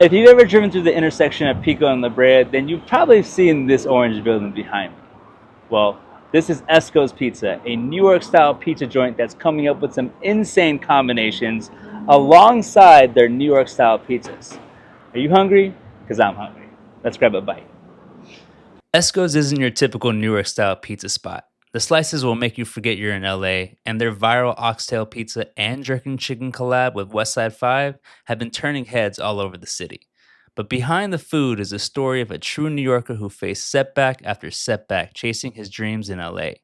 If you've ever driven through the intersection of Pico and Blvd, then you've probably seen this orange building behind me. Well, this is Esco's Pizza, a New York-style pizza joint that's coming up with some insane combinations alongside their New York-style pizzas. Are you hungry? Because I'm hungry. Let's grab a bite. Esco's isn't your typical New York-style pizza spot. The slices will make you forget you're in LA, and their viral Oxtail Pizza and Jerkin Chicken collab with Westside 5 have been turning heads all over the city. But behind the food is a story of a true New Yorker who faced setback after setback chasing his dreams in LA.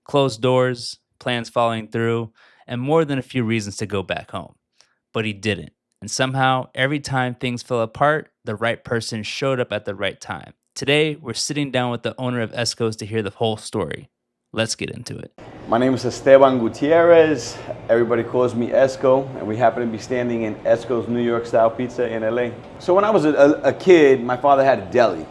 Closed doors, plans falling through, and more than a few reasons to go back home. But he didn't. And somehow, every time things fell apart, the right person showed up at the right time. Today, we're sitting down with the owner of Esco's to hear the whole story. Let's get into it. My name is Esteban Gutierrez. Everybody calls me Esco, and we happen to be standing in Esco's New York style pizza in LA. So when I was a kid, my father had a deli.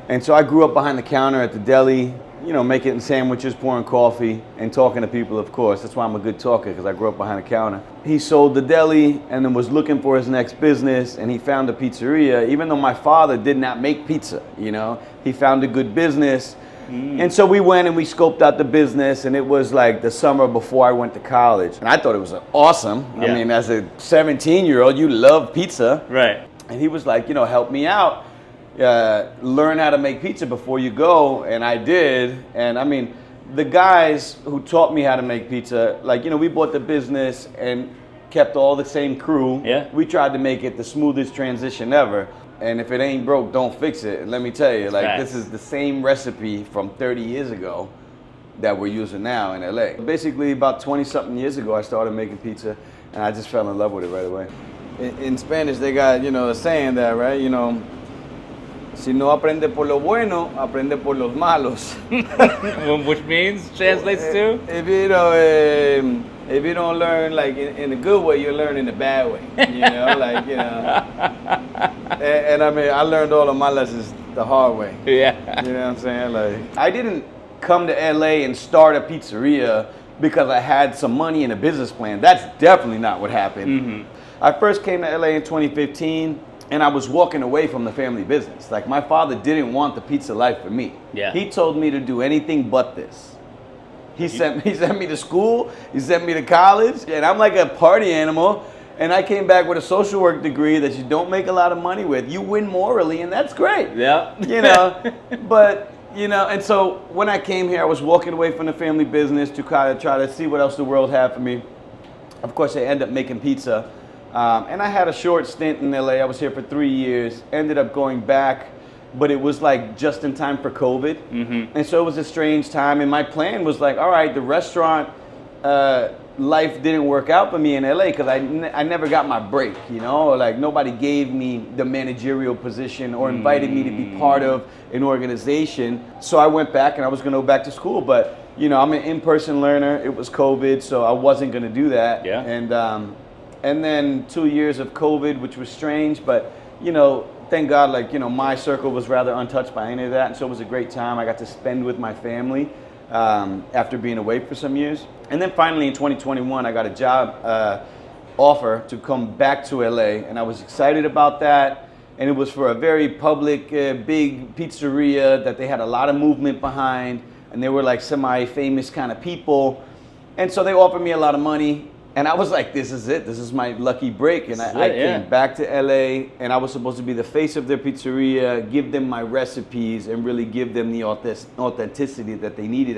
And so I grew up behind the counter at the deli, you know, making sandwiches, pouring coffee, and talking to people, of course. That's why I'm a good talker, because I grew up behind the counter. He sold the deli and then was looking for his next business, and he found a pizzeria, even though my father did not make pizza, you know. He found a good business. And so we went and we scoped out the business, and it was like the summer before I went to college. And I thought it was awesome. Yeah. I mean, as a 17-year-old, you love pizza. Right. And he was like, you know, help me out. Learn how to make pizza before you go. And I did. And I mean, the guys who taught me how to make pizza, like, you know, we bought the business and kept all the same crew. Yeah. We tried to make it the smoothest transition ever. And if it ain't broke, don't fix it. And let me tell you, like, this is the same recipe from 30 years ago that we're using now in LA. Basically, about 20-something years ago, I started making pizza, and I just fell in love with it right away. In Spanish, they got, you know, a saying that, right? You know, si no aprende por lo bueno, aprende por los malos. Which means, translates to? If you don't learn like in a good way, you learn in a bad way. You know, like, you know. And I mean, I learned all of my lessons the hard way. Yeah. You know what I'm saying? Like, I didn't come to LA and start a pizzeria because I had some money and a business plan. That's definitely not what happened. Mm-hmm. I first came to LA in 2015, and I was walking away from the family business. Like, my father didn't want the pizza life for me. Yeah. He told me to do anything but this. He sent me to school, he sent me to college, and I'm like a party animal, and I came back with a social work degree that you don't make a lot of money with. You win morally, and that's great. Yeah. You know, but, you know, and so when I came here, I was walking away from the family business to kind of try to see what else the world had for me. Of course, I ended up making pizza, and I had a short stint in LA. I was here for 3 years, ended up going back, but it was like just in time for COVID. Mm-hmm. And so it was a strange time. And my plan was like, all right, the restaurant life didn't work out for me in LA because I never got my break, you know? Like, nobody gave me the managerial position or invited me to be part of an organization. So I went back, and I was going to go back to school. But, you know, I'm an in-person learner. It was COVID, so I wasn't going to do that. Yeah. And then 2 years of COVID, which was strange, but, you know, thank God, like, you know, my circle was rather untouched by any of that, and so it was a great time. I got to spend with my family after being away for some years. And then finally in 2021, I got a job offer to come back to LA, and I was excited about that. And it was for a very public, big pizzeria that they had a lot of movement behind, and they were like semi-famous kind of people. And so they offered me a lot of money. And I was like, this is it. This is my lucky break. And I came back to LA, and I was supposed to be the face of their pizzeria, give them my recipes, and really give them the authenticity that they needed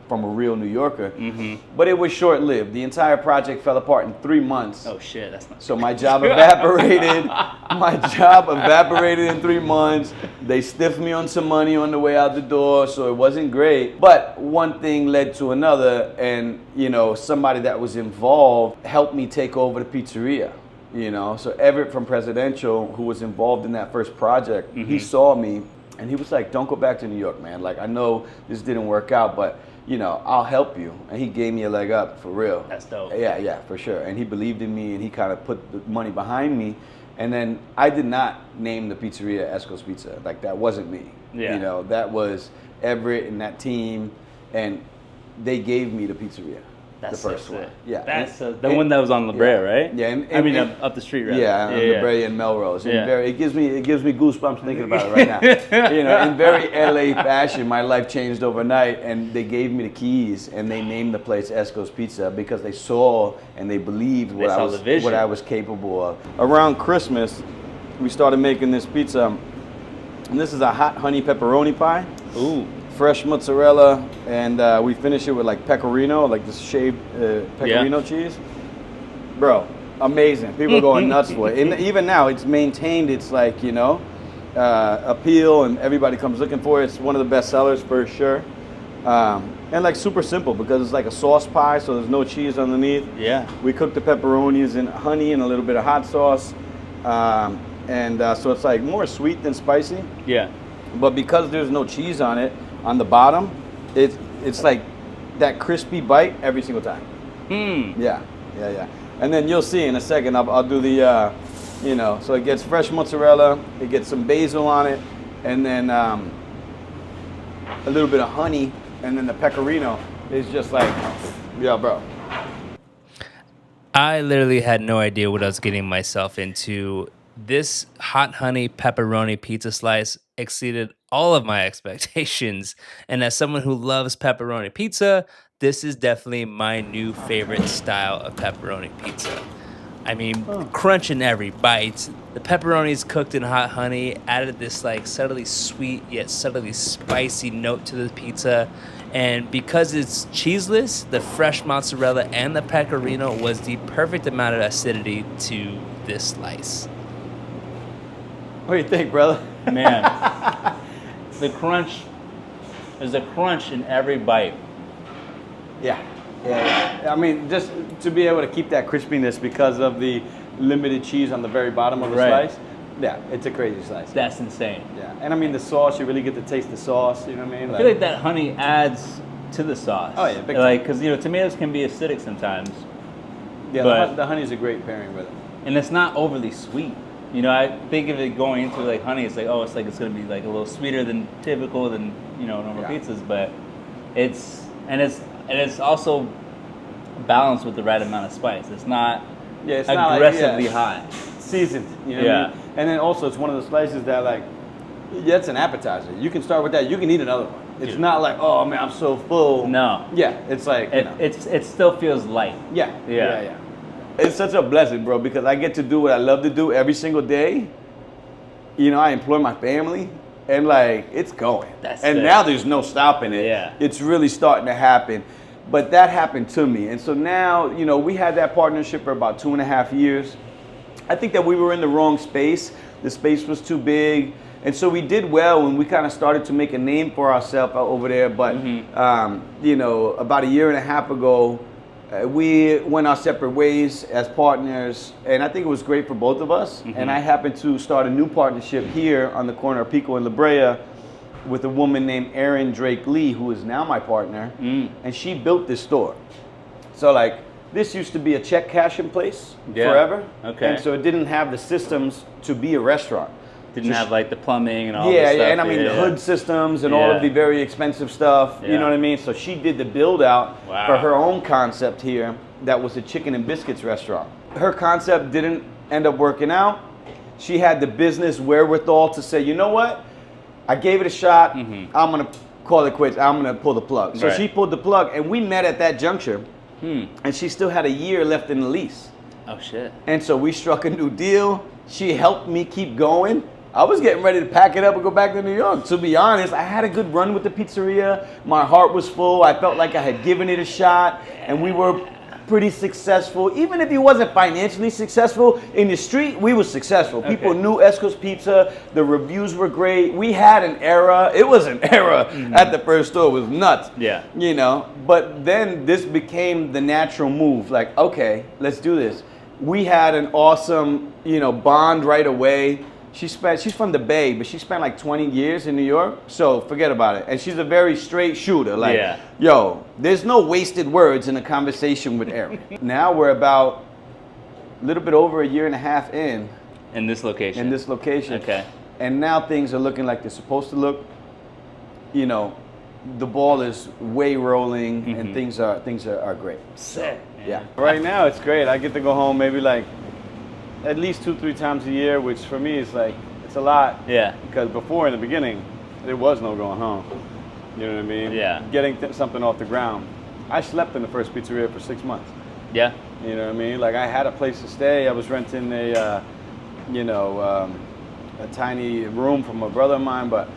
from a real New Yorker. Mm-hmm. But it was short-lived. The entire project fell apart in 3 months. Oh, shit. That's not so my job evaporated. My job evaporated in 3 months. They stiffed me on some money on the way out the door, so it wasn't great. But one thing led to another, and, you know, somebody that was involved helped me take over the pizzeria, you know. So Everett from Presidential, who was involved in that first project, mm-hmm. He saw me, and he was like, don't go back to New York, man. Like, I know this didn't work out, but, you know, I'll help you. And he gave me a leg up, for real. That's dope. Yeah, for sure. And he believed in me, and he kind of put the money behind me. And then I did not name the pizzeria Esco's Pizza. Like, that wasn't me. Yeah. You know, that was Everett and that team, and they gave me the pizzeria. That's the first so one. sick. Yeah, That's the one that was on La Brea, right? Yeah, up the street, right? Yeah, on La Brea and Melrose. And Yeah. it gives me goosebumps thinking about it right now. You know, in very LA fashion, my life changed overnight, and they gave me the keys, and they named the place Esco's Pizza because they saw and they believed what I was capable of. Around Christmas, we started making this pizza, and this is a hot honey pepperoni pie. Ooh. Fresh mozzarella, and we finish it with like pecorino, like this shaved pecorino cheese. Bro, amazing. People are going nuts for it. And even now, it's maintained its like, you know, appeal, and everybody comes looking for it. It's one of the best sellers for sure. And like super simple because it's like a sauce pie, so there's no cheese underneath. Yeah. We cook the pepperonis in honey and a little bit of hot sauce. So it's like more sweet than spicy. Yeah. But because there's no cheese on it, on the bottom, it's like that crispy bite every single time. Yeah. And then you'll see in a second, I'll do the, you know, so it gets fresh mozzarella, it gets some basil on it, and then a little bit of honey, and then the pecorino is just like, yeah, bro. I literally had no idea what I was getting myself into. This hot honey pepperoni pizza slice exceeded all of my expectations. And as someone who loves pepperoni pizza, this is definitely my new favorite style of pepperoni pizza. I mean, crunch in every bite. The pepperoni's cooked in hot honey added this like subtly sweet yet subtly spicy note to the pizza. And because it's cheeseless, the fresh mozzarella and the pecorino was the perfect amount of acidity to this slice. What do you think, brother? Man, there's a crunch in every bite. Yeah. I mean, just to be able to keep that crispiness because of the limited cheese on the very bottom of the slice. Yeah, it's a crazy slice. That's insane. Yeah, and I mean the sauce, you really get to taste the sauce, you know what I mean? I feel like that honey adds to the sauce. Oh yeah, big like, time. because, you know, tomatoes can be acidic sometimes. Yeah, but the honey's a great pairing with it. And it's not overly sweet. You know, I think of it going into like honey, it's like, oh, it's going to be like a little sweeter than typical than, you know, normal pizzas, but it's also balanced with the right amount of spice. It's not aggressively hot. Seasoned, you know what I mean? And then also it's one of the slices that like, yeah, it's an appetizer. You can start with that. You can eat another one. It's not like, oh man, I'm so full. No. Yeah, it's like it still feels light. Yeah. It's such a blessing, bro, because I get to do what I love to do every single day. You know, I employ my family, and like it's going. Now there's no stopping it. Yeah. It's really starting to happen. But that happened to me, and so now, you know, we had that partnership for about 2.5 years. I think that we were in the wrong space. The space was too big. And so we did well when we kind of started to make a name for ourselves over there. But, you know, about 1.5 years ago, we went our separate ways as partners. And I think it was great for both of us. And I happened to start a new partnership here on the corner of Pico and La Brea with a woman named Erin Drake Lee, who is now my partner. And she built this store. So, like, this used to be a check cashing place forever. Okay. And so it didn't have the systems to be a restaurant. Didn't have like the plumbing and all this stuff. Yeah, and I mean the hood systems and all of the very expensive stuff. You know what I mean? So she did the build out for her own concept here that was a chicken and biscuits restaurant. Her concept didn't end up working out. She had the business wherewithal to say, you know what? I gave it a shot. I'm going to call it quits. I'm going to pull the plug. So she pulled the plug, and we met at that juncture. And she still had 1 year left in the lease. Oh, shit. And so we struck a new deal. She helped me keep going. I was getting ready to pack it up and go back to New York. To be honest, I had a good run with the pizzeria. My heart was full. I felt like I had given it a shot. And we were pretty successful. Even if he wasn't financially successful, in the street, we were successful. People knew Esco's Pizza. The reviews were great. We had an era. It was an era at the first store. It was nuts. Yeah. You know, but then this became the natural move. Like, okay, let's do this. We had an awesome, you know, bond right away. She's from the Bay, but she spent like 20 years in New York, so forget about it. And she's a very straight shooter. Like, yo, there's no wasted words in a conversation with Erin. Now we're about a little bit over 1.5 years in this location. Okay. And And now things are looking like they're supposed to look. You know, the ball is way rolling and things are great. Sick, man. Yeah. Right now, it's great. I get to go home maybe like at least 2-3 times a year, which for me is like, it's a lot. Yeah. Because before, in the beginning, there was no going home. You know what I mean? Yeah. Getting something off the ground. I slept in the first pizzeria for 6 months. Yeah. You know what I mean? Like, I had a place to stay. I was renting a tiny room from a brother of mine, but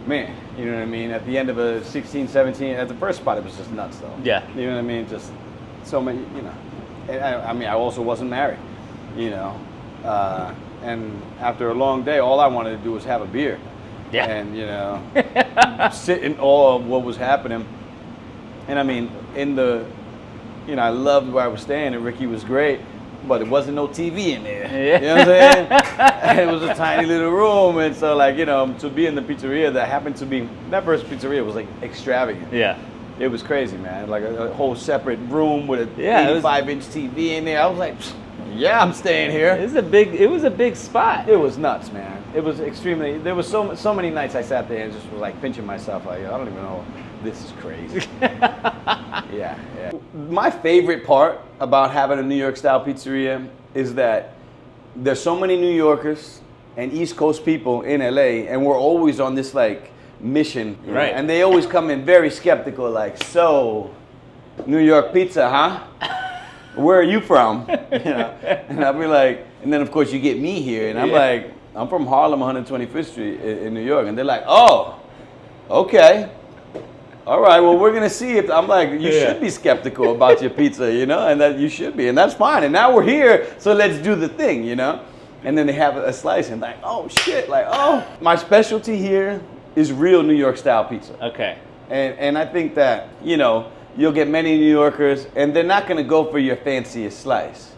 man, you know what I mean? At the end of a 16, 17, at the first spot, it was just nuts though. Yeah. You know what I mean? Just so many, you know. And I also wasn't married, you know. And after a long day, all I wanted to do was have a beer. Yeah. And, you know, sit in awe of what was happening. And I mean, I loved where I was staying, and Ricky was great, but there wasn't no TV in there. Yeah. You know what I'm saying? It was a tiny little room, and so like, you know, to be in the pizzeria that happened to be, that first pizzeria was like extravagant. Yeah. It was crazy, man. Like a whole separate room with a Yeah, 85-inch TV in there. I was like, yeah, I'm staying here. It was a big spot. It was nuts, man. It was extremely. There was so many nights I sat there and just was like pinching myself, like, I don't even know. This is crazy. Yeah. My favorite part about having a New York style pizzeria is that there's so many New Yorkers and East Coast people in LA, and we're always on this like mission, you know? Right? And they always come in very skeptical, like, so New York pizza, huh? Where are you from? You know? And I'll be like, and then of course you get me here, and I'm like, I'm from Harlem, 125th Street in New York, and they're like, oh, okay. All right, well, we're gonna see if, I'm like, you should be skeptical about your pizza, you know, and that you should be, and that's fine. And now we're here, so let's do the thing, you know. And then they have a slice, and like, oh shit, like, oh. My specialty here is real New York style pizza. Okay. And I think that, you know, you'll get many New Yorkers, and they're not gonna go for your fanciest slice.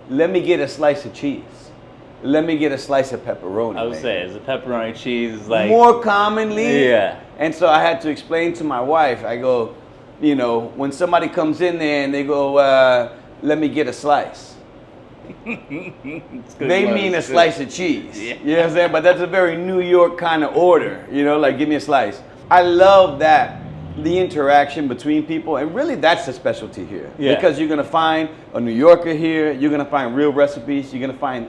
Let me get a slice of cheese. Let me get a slice of pepperoni. I would say, is the pepperoni cheese like more commonly? Yeah. And so I had to explain to my wife, I go, you know, when somebody comes in there and they go, let me get a slice. They mean a slice of cheese. Yeah. You know what I'm saying? But that's a very New York kind of order, you know, like give me a slice. I love that, the interaction between people, and really that's the specialty here. Yeah. Because you're gonna find a New Yorker here, you're gonna find real recipes, you're gonna find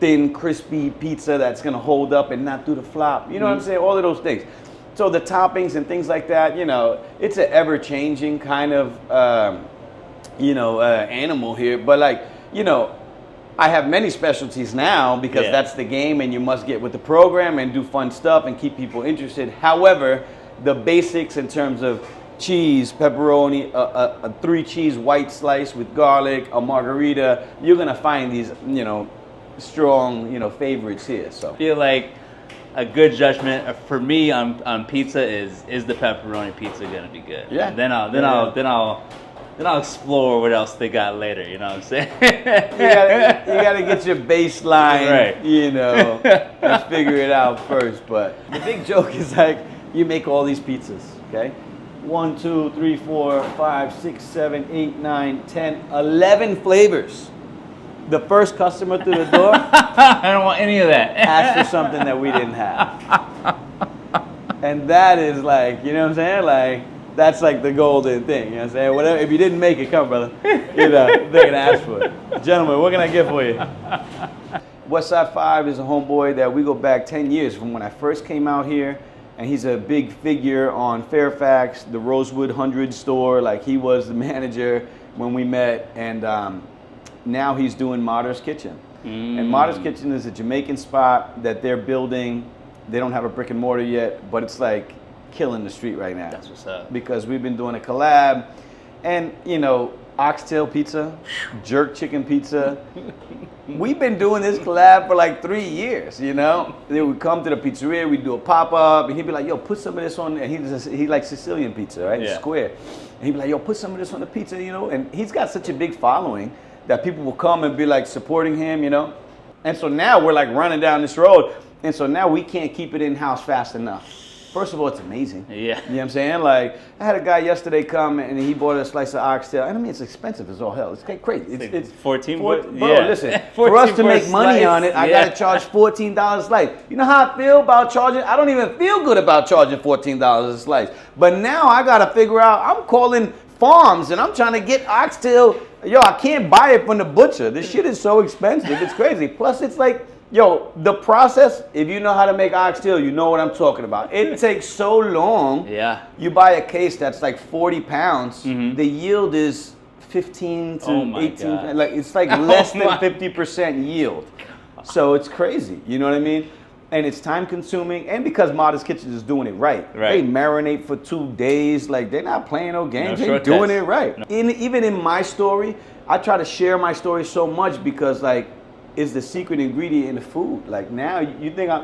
thin, crispy pizza that's gonna hold up and not do the flop. You know what I'm saying? All of those things. So the toppings and things like that, you know, it's an ever-changing kind of, animal here. But like, you know, I have many specialties now because that's the game, and you must get with the program and do fun stuff and keep people interested. However, the basics in terms of cheese, pepperoni, a 3-cheese white slice with garlic, a margarita, you're gonna find these, you know, strong, you know, favorites here. So I feel like a good judgment for me on pizza is the pepperoni pizza gonna be good? Yeah. And then I'll explore what else they got later. You know what I'm saying? you gotta get your baseline, Right. you know, and figure it out first. But the big joke is like, you make all these pizzas, okay? 1, 2, 3, 4, 5, 6, 7, 8, 9, 10, 11 flavors. The first customer through the door I don't want any of that. asked for something that we didn't have. And that is like, you know what I'm saying? Like, that's like the golden thing, you know what I'm saying? Whatever, if you didn't make it, come brother. You know, they're gonna ask for it. Gentlemen, what can I get for you? Westside 5 is a homeboy that we go back 10 years from when I first came out here, and he's a big figure on Fairfax, the Rosewood 100 store. Like, he was the manager when we met, and now he's doing Martyr's Kitchen. And Martyr's Kitchen is a Jamaican spot that they're building. They don't have a brick and mortar yet, but it's like killing the street right now. That's what's up. Because we've been doing a collab, and you know, Oxtail Pizza, Jerk Chicken Pizza. We've been doing this collab for like 3 years, you know? They would come to the pizzeria, we'd do a pop-up, and he'd be like, yo, put some of this on, and he likes Sicilian pizza, right? Yeah. Square. And he'd be like, yo, put some of this on the pizza, you know? And he's got such a big following that people will come and be like supporting him, you know? And so now we're like running down this road, and so now we can't keep it in-house fast enough. First of all, it's amazing. Yeah. You know what I'm saying? Like, I had a guy yesterday come and he bought a slice of oxtail. And I mean, it's expensive as all hell. It's crazy. It's 14 Bro, yeah. listen, for us to make money on it, I got to charge $14 a slice. You know how I feel about charging? I don't even feel good about charging $14 a slice. But now I got to figure out, I'm calling farms and I'm trying to get oxtail. Yo, I can't buy it from the butcher. This shit is so expensive. It's crazy. Plus, it's like, yo, the process, if you know how to make oxtail, you know what I'm talking about. It takes so long. Yeah. You buy a case that's like 40 pounds. The yield is 15 to 18. God. Like, it's like less than 50% yield. So it's crazy. You know what I mean? And it's time consuming. And because Modest Kitchen is doing it right. They marinate for 2 days. Like, they're not playing no games. They're doing it right. Even in my story, I try to share my story so much because, like, is the secret ingredient in the food. Like, now you think I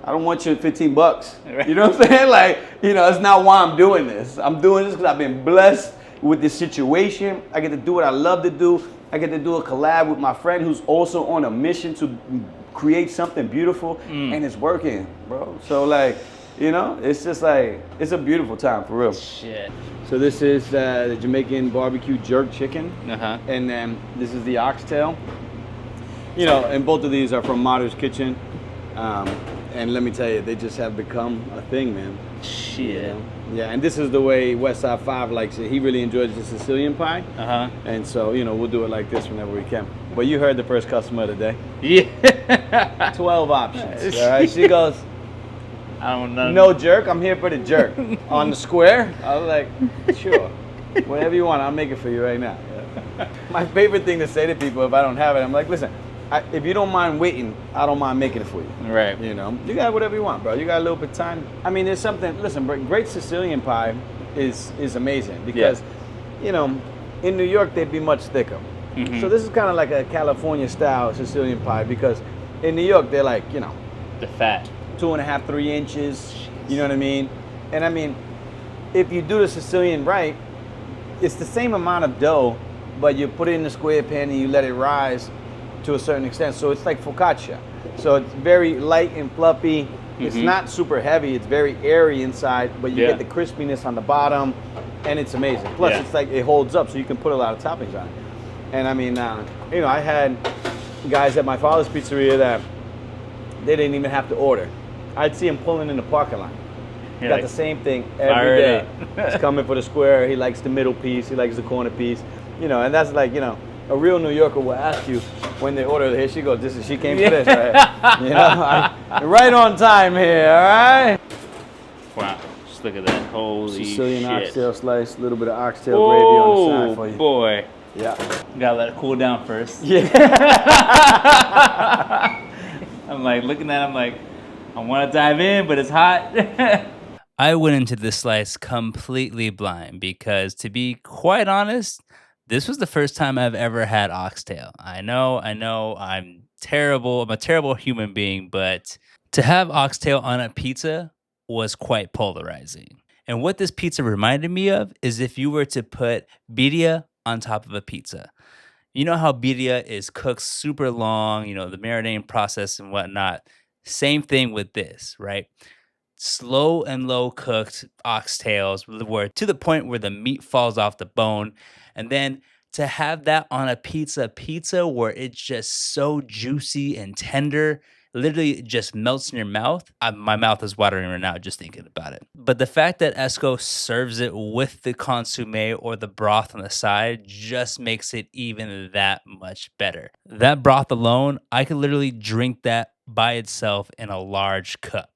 don't want your $15. You know what I'm saying? Like, you know, it's not why I'm doing this. I'm doing this because I've been blessed with this situation. I get to do what I love to do. I get to do a collab with my friend who's also on a mission to create something beautiful, and it's working, bro. So, like, you know, it's just like, it's a beautiful time for real. Shit. So this is the Jamaican barbecue jerk chicken, Uh-huh. and then this is the oxtail. You know, and both of these are from Modest Kitchen. And let me tell you, they just have become a thing, man. Shit. You know? Yeah, and this is the way Westside 5 likes it. He really enjoys the Sicilian pie. Uh-huh. And so, you know, we'll do it like this whenever we can. But you heard the first customer of the day. Yeah. 12 options, all right? She goes, I don't know. no jerk, I'm here for the jerk. On the square? I was like, sure. Whatever you want, I'll make it for you right now. My favorite thing to say to people if I don't have it, I'm like, listen, if you don't mind waiting, I don't mind making it for you. Right. You know, you got whatever you want, bro. You got a little bit of time. I mean, there's something, listen, great Sicilian pie is amazing because, you know, in New York, they'd be much thicker. So this is kind of like a California style Sicilian pie because in New York, they're like, you know, The fat. 2.5, 3 inches. You know what I mean? And I mean, if you do the Sicilian right, it's the same amount of dough, but you put it in the square pan and you let it rise to a certain extent. So it's like focaccia. So it's very light and fluffy. It's not super heavy. It's very airy inside, but you get the crispiness on the bottom, and it's amazing. Plus, it's like it holds up, so you can put a lot of toppings on it. And I mean, you know, I had guys at my father's pizzeria that they didn't even have to order. I'd see him pulling in the parking lot. You're Got like, the same thing every day. He's coming for the square. He likes the middle piece. He likes the corner piece. You know, and that's like, you know, a real New Yorker will ask you when they order. Here she goes. She came for this, right? You know, right on time here. All right. Wow. Just look at that. Holy Sicilian shit. oxtail slice. A little bit of oxtail gravy on the side for you. Boy. Yeah. Gotta let it cool down first. Yeah. I'm like looking at it, I'm like, I want to dive in, but it's hot. I went into this slice completely blind because, to be quite honest, this was the first time I've ever had oxtail. I know, I'm terrible. I'm a terrible human being, but to have oxtail on a pizza was quite polarizing. And what this pizza reminded me of is if you were to put birria on top of a pizza. You know how birria is cooked super long, you know, the marinating process and whatnot. Same thing with this, right? Slow and low cooked oxtails were to the point where the meat falls off the bone. And then to have that on a pizza where it's just so juicy and tender, literally just melts in your mouth. My mouth is watering right now just thinking about it. But the fact that Esco serves it with the consommé or the broth on the side just makes it even that much better. That broth alone, I could literally drink that by itself in a large cup.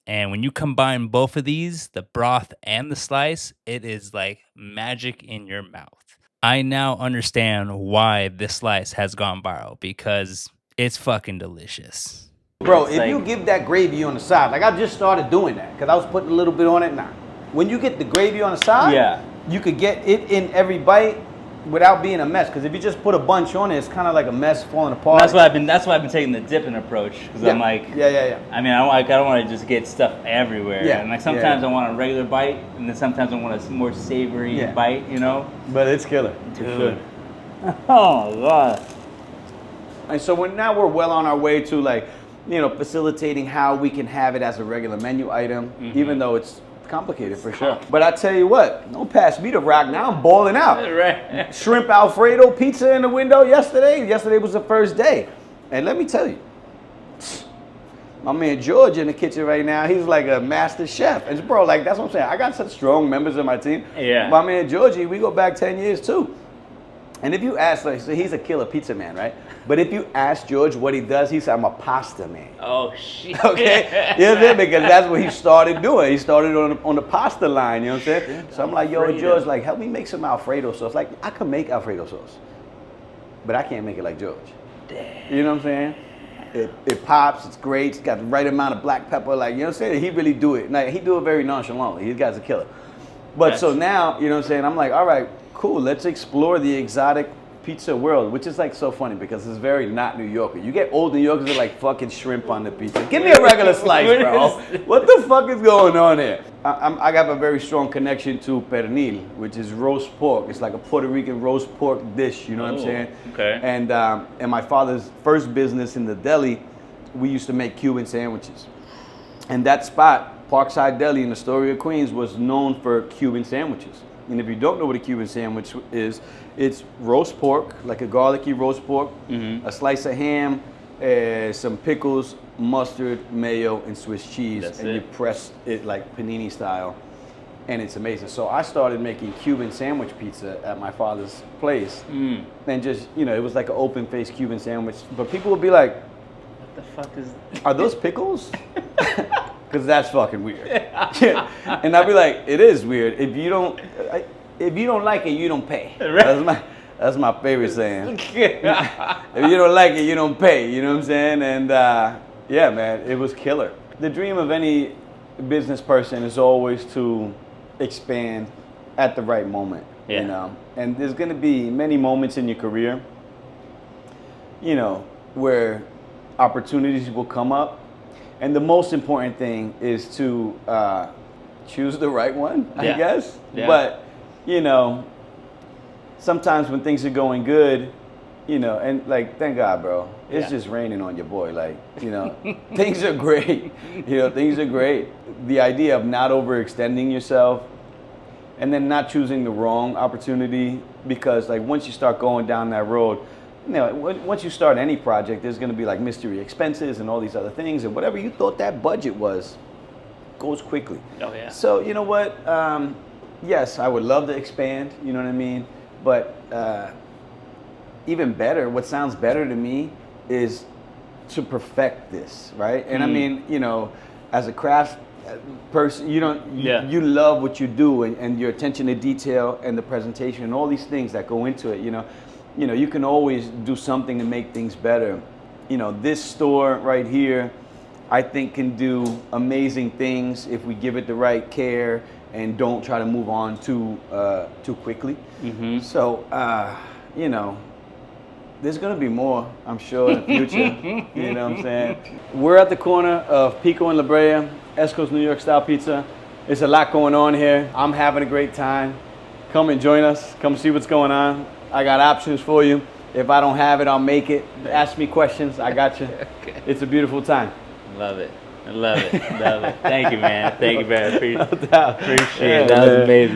And when you combine both of these, the broth and the slice, it is like magic in your mouth. I now understand why this slice has gone viral because it's fucking delicious. Bro, It's if like- you give that gravy on the side, like I just started doing that because I was putting a little bit on it now. When you get the gravy on the side, you could get it in every bite without being a mess. Because if you just put a bunch on it, it's kind of like a mess falling apart. That's why I've been taking the dipping approach because I'm like, yeah. I mean, I don't want to just get stuff everywhere. Yeah, And like sometimes yeah. I want a regular bite, and then sometimes I want a more savory bite. You know, But it's killer. dude. Oh god. And so now we're well on our way to like facilitating how we can have it as a regular menu item, even though it's complicated for sure. But I tell you what, don't pass me the rock now. I'm balling out. Right. Shrimp Alfredo pizza in the window yesterday. Yesterday was the first day. And let me tell you, my man George in the kitchen right now, he's like a master chef. And bro, like that's what I'm saying. I got such strong members of my team. Yeah. My man Georgie, we go back 10 years too. And if you ask, like, so he's a killer pizza man, right? But if you ask George what he does, he said, I'm a pasta man. Oh, shit. Okay? You know what I'm saying? Because that's what he started doing. He started on the pasta line, you know what I'm saying? So I'm like, yo, George, like, help me make some Alfredo sauce. Like, I can make Alfredo sauce, but I can't make it like George. Damn. You know what I'm saying? It pops, it's great, it's got the right amount of black pepper, like, you know what I'm saying? He really do it. Like, he do it very nonchalantly. These guy's a killer. But so now, you know what I'm saying? I'm like, all right, cool, let's explore the exotic pizza world, which is like so funny because it's very not New Yorker. You get old New Yorkers that are like fucking shrimp on the pizza. Give me a regular slice, bro. What the fuck is going on here? I got a very strong connection to pernil, which is roast pork. It's like a Puerto Rican roast pork dish, you know what I'm saying? Okay. And my father's first business in the deli, we used to make Cuban sandwiches. And that spot, Parkside Deli in Astoria, Queens, was known for Cuban sandwiches. And if you don't know what a Cuban sandwich is, it's roast pork, like a garlicky roast pork, a slice of ham, some pickles, mustard, mayo, and Swiss cheese. That's and it. you press it like panini style. And it's amazing. So I started making Cuban sandwich pizza at my father's place. And just, it was like an open-faced Cuban sandwich. But people would be like, What the fuck is... are those pickles? Because that's fucking weird. And I'd be like, it is weird. If you don't like it, you don't pay. That's my favorite saying. If you don't like it, you don't pay. You know what I'm saying? And yeah, man, it was killer. The dream of any business person is always to expand at the right moment. Yeah. And there's gonna be many moments in your career, where opportunities will come up. And the most important thing is to choose the right one, I guess. Yeah. But, sometimes when things are going good, and like, thank God, bro, it's just raining on your boy. Like, things are great. Things are great. The idea of not overextending yourself and then not choosing the wrong opportunity, because like once you start going down that road, once you start any project, there's going to be like mystery expenses and all these other things, and whatever you thought that budget was goes quickly. Oh, yeah. So you know what? Yes, I would love to expand. You know what I mean? But even better, what sounds better to me is to perfect this, right? And I mean, as a craft person, you love what you do, and your attention to detail and the presentation and all these things that go into it. You can always do something to make things better. This store right here, I think can do amazing things if we give it the right care and don't try to move on too quickly. So, there's gonna be more, I'm sure, in the future. You know what I'm saying? We're at the corner of Pico and La Brea, Esco's New York style pizza. There's a lot going on here. I'm having a great time. Come and join us. Come see what's going on. I got options for you. If I don't have it, I'll make it. Ask me questions. I got you. Okay. It's a beautiful time. Love it. I love it. Love it. Thank you, man. Thank you, man. Appreciate No doubt. it. That was amazing.